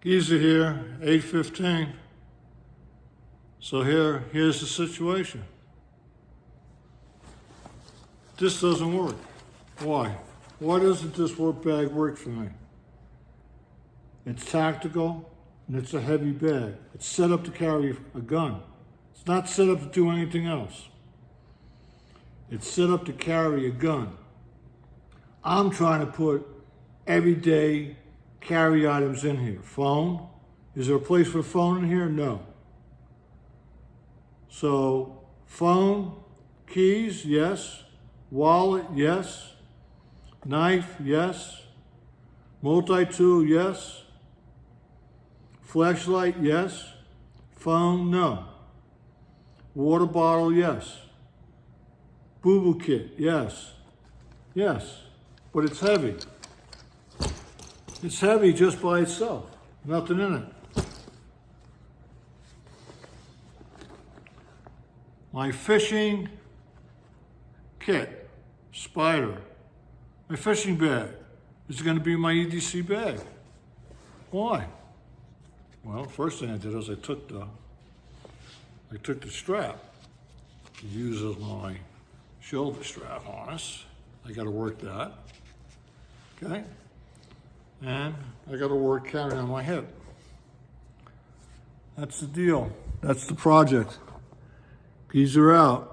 Geezer here, 8:15. So here's the situation. This doesn't work. Why? Why doesn't this work bag work for me? It's tactical and it's a heavy bag. It's set up to carry a gun. It's not set up to do anything else. It's set up to carry a gun. I'm trying to put everyday carry items in here. Phone. Is there a place for a phone in here? No. So, phone, keys, yes. Wallet, yes. Knife, yes. Multi-tool, yes. Flashlight, yes. Phone, no. Water bottle, yes. Boo-boo kit, yes. Yes, but it's heavy. It's heavy just by itself. Nothing in it. My fishing kit, spider. My fishing bag is going to be my EDC bag. Why? Well, first thing I did is I took the strap to use as my shoulder strap harness. I got to work that. Okay? And I got to work carrying on my hip. That's the deal. That's the project. Geezer out.